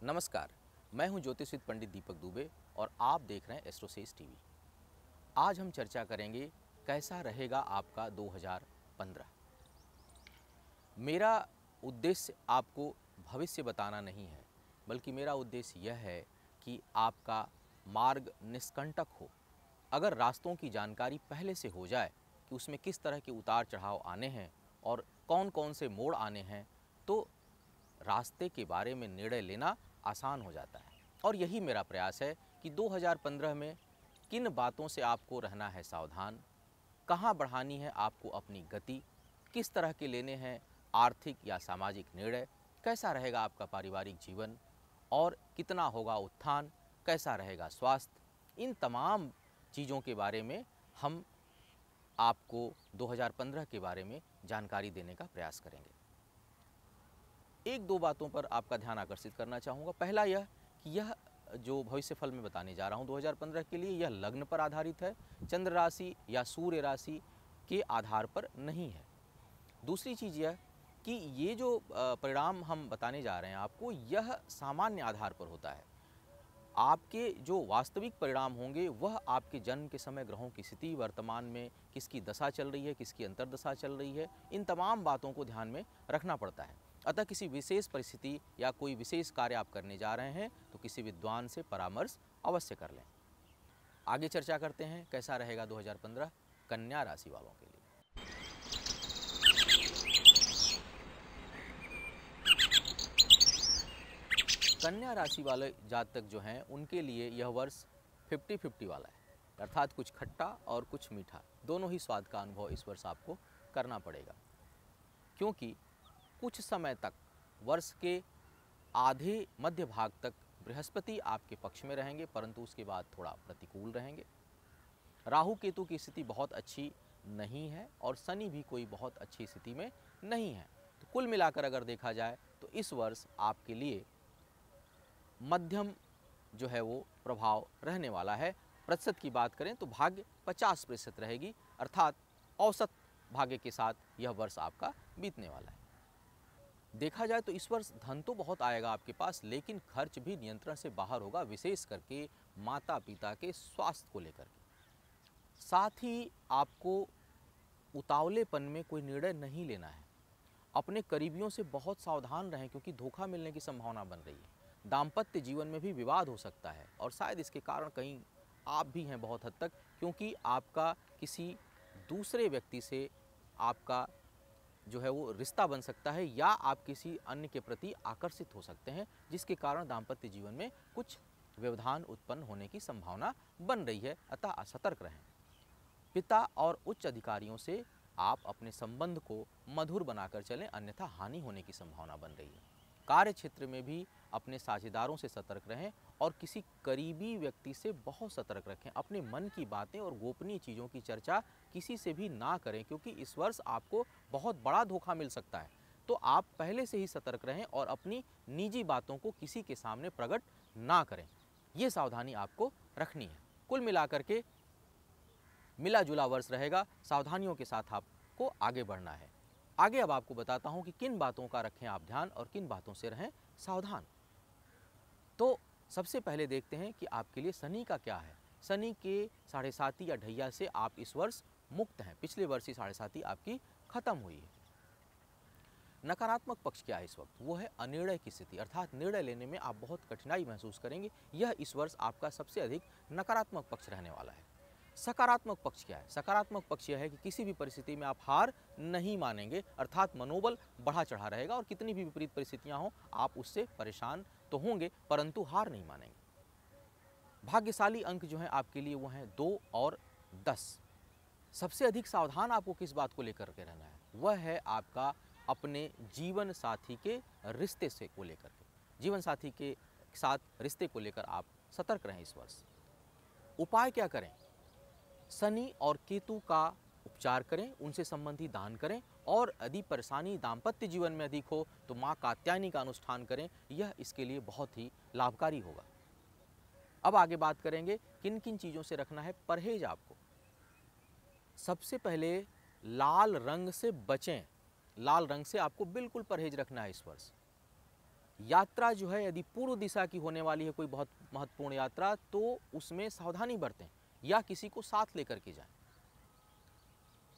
नमस्कार, मैं हूं ज्योतिषविद पंडित दीपक दुबे और आप देख रहे हैं एस्ट्रोसेज टीवी। आज हम चर्चा करेंगे कैसा रहेगा आपका 2015। मेरा उद्देश्य आपको भविष्य बताना नहीं है, बल्कि मेरा उद्देश्य यह है कि आपका मार्ग निष्कंटक हो। अगर रास्तों की जानकारी पहले से हो जाए कि उसमें किस तरह के उतार चढ़ाव आने हैं और कौन कौन से मोड़ आने हैं, तो रास्ते के बारे में निर्णय लेना आसान हो जाता है। और यही मेरा प्रयास है कि 2015 में किन बातों से आपको रहना है सावधान, कहाँ बढ़ानी है आपको अपनी गति, किस तरह के लेने हैं आर्थिक या सामाजिक निर्णय, कैसा रहेगा आपका पारिवारिक जीवन और कितना होगा उत्थान, कैसा रहेगा स्वास्थ्य। इन तमाम चीज़ों के बारे में हम आपको 2015 के बारे में जानकारी देने का प्रयास करेंगे। एक दो बातों पर आपका ध्यान आकर्षित करना चाहूँगा। पहला यह कि यह जो भविष्य फल मैं बताने जा रहा हूँ 2015 के लिए, यह लग्न पर आधारित है, चंद्र राशि या सूर्य राशि के आधार पर नहीं है। दूसरी चीज़ यह कि ये जो परिणाम हम बताने जा रहे हैं आपको, यह सामान्य आधार पर होता है। आपके जो वास्तविक परिणाम होंगे वह आपके जन्म के समय ग्रहों की स्थिति, वर्तमान में किसकी दशा चल रही है, किसकी अंतर्दशा चल रही है, इन तमाम बातों को ध्यान में रखना पड़ता है। अतः किसी विशेष परिस्थिति या कोई विशेष कार्य आप करने जा रहे हैं तो किसी विद्वान से परामर्श अवश्य कर लें। आगे चर्चा करते हैं कैसा रहेगा 2015 कन्या राशि वालों के लिए। कन्या राशि वाले जातक जो हैं उनके लिए यह वर्ष 50-50 वाला है, अर्थात कुछ खट्टा और कुछ मीठा, दोनों ही स्वाद का अनुभव इस वर्ष आपको करना पड़ेगा। क्योंकि कुछ समय तक, वर्ष के आधे मध्य भाग तक बृहस्पति आपके पक्ष में रहेंगे, परंतु उसके बाद थोड़ा प्रतिकूल रहेंगे। राहु केतु की स्थिति बहुत अच्छी नहीं है और शनि भी कोई बहुत अच्छी स्थिति में नहीं है। तो कुल मिलाकर अगर देखा जाए तो इस वर्ष आपके लिए मध्यम जो है वो प्रभाव रहने वाला है। प्रतिशत की बात करें तो भाग्य 50% रहेगी, अर्थात औसत भाग्य के साथ यह वर्ष आपका बीतने वाला है। देखा जाए तो इस वर्ष धन तो बहुत आएगा आपके पास, लेकिन खर्च भी नियंत्रण से बाहर होगा, विशेष करके माता पिता के स्वास्थ्य को लेकर के। साथ ही आपको उतावलेपन में कोई निर्णय नहीं लेना है। अपने करीबियों से बहुत सावधान रहें, क्योंकि धोखा मिलने की संभावना बन रही है। दाम्पत्य जीवन में भी विवाद हो सकता है और शायद इसके कारण कहीं आप भी हैं बहुत हद तक, क्योंकि आपका किसी दूसरे व्यक्ति से आपका जो है वो रिश्ता बन सकता है या आप किसी अन्य के प्रति आकर्षित हो सकते हैं, जिसके कारण दाम्पत्य जीवन में कुछ व्यवधान उत्पन्न होने की संभावना बन रही है। अतः सतर्क रहें। पिता और उच्च अधिकारियों से आप अपने संबंध को मधुर बनाकर चलें, अन्यथा हानि होने की संभावना बन रही है। कार्य क्षेत्र में भी अपने साझेदारों से सतर्क रहें और किसी करीबी व्यक्ति से बहुत सतर्क रखें। अपने मन की बातें और गोपनीय चीज़ों की चर्चा किसी से भी ना करें, क्योंकि इस वर्ष आपको बहुत बड़ा धोखा मिल सकता है। तो आप पहले से ही सतर्क रहें और अपनी निजी बातों को किसी के सामने प्रकट ना करें। ये सावधानी आपको रखनी है। कुल मिलाकर के मिला जुला वर्ष रहेगा, सावधानियों के साथ आपको आगे बढ़ना है। आगे अब आपको बताता हूं कि किन बातों का रखें आप ध्यान और किन बातों से रहें सावधान। तो सबसे पहले देखते हैं कि आपके लिए शनि का क्या है। शनि के 7.5 या ढैया से आप इस वर्ष मुक्त हैं। पिछले वर्ष ही 7.5 आपकी खत्म हुई है। नकारात्मक पक्ष क्या है इस वक्त? वो है अनिर्णय की स्थिति, अर्थात निर्णय लेने में आप बहुत कठिनाई महसूस करेंगे। यह इस वर्ष आपका सबसे अधिक नकारात्मक पक्ष रहने वाला है। सकारात्मक पक्ष क्या है? सकारात्मक पक्ष यह है कि किसी भी परिस्थिति में आप हार नहीं मानेंगे, अर्थात मनोबल बढ़ा चढ़ा रहेगा और कितनी भी विपरीत परिस्थितियां हों आप उससे परेशान तो होंगे, परंतु हार नहीं मानेंगे। भाग्यशाली अंक जो है आपके लिए वो हैं 2 और 10। सबसे अधिक सावधान आपको किस बात को लेकर के रहना है? वह है आपका अपने जीवन साथी के रिश्ते से को लेकर के। जीवन साथी के साथ रिश्ते को लेकर आप सतर्क रहें इस वर्ष। उपाय क्या करें? शनि और केतु का उपचार करें, उनसे संबंधी दान करें, और यदि परेशानी दाम्पत्य जीवन में अधिक हो तो माँ कात्यायनी का अनुष्ठान करें। यह इसके लिए बहुत ही लाभकारी होगा। अब आगे बात करेंगे किन किन चीज़ों से रखना है परहेज आपको। सबसे पहले लाल रंग से बचें। लाल रंग से आपको बिल्कुल परहेज रखना है इस वर्ष। यात्रा जो है यदि पूर्व दिशा की होने वाली है, कोई बहुत महत्वपूर्ण यात्रा, तो उसमें सावधानी बरतें या किसी को साथ लेकर के जाएं।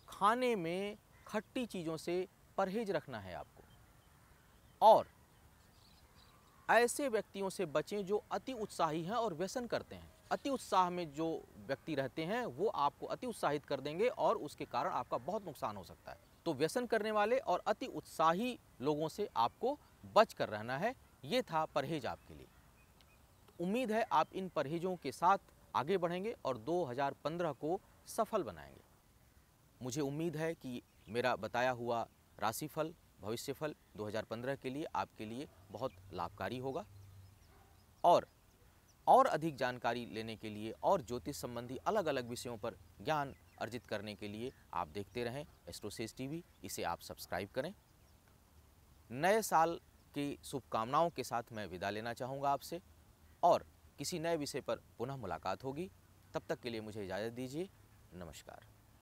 खाने में खट्टी चीज़ों से परहेज रखना है आपको, और ऐसे व्यक्तियों से बचें जो अति उत्साही हैं और व्यसन करते हैं। अति उत्साह में जो व्यक्ति रहते हैं वो आपको अति उत्साहित कर देंगे और उसके कारण आपका बहुत नुकसान हो सकता है। तो व्यसन करने वाले और अति उत्साही लोगों से आपको बच कर रहना है। ये था परहेज आपके लिए। उम्मीद है आप इन परहेजों के साथ आगे बढ़ेंगे और 2015 को सफल बनाएंगे। मुझे उम्मीद है कि मेरा बताया हुआ राशिफल, भविष्यफल 2015 के लिए आपके लिए बहुत लाभकारी होगा। और अधिक जानकारी लेने के लिए और ज्योतिष संबंधी अलग अलग विषयों पर ज्ञान अर्जित करने के लिए आप देखते रहें एस्ट्रोसेज टीवी। इसे आप सब्सक्राइब करें। नए साल की शुभकामनाओं के साथ मैं विदा लेना चाहूँगा आपसे, और किसी नए विषय पर पुनः मुलाकात होगी। तब तक के लिए मुझे इजाज़त दीजिए। नमस्कार।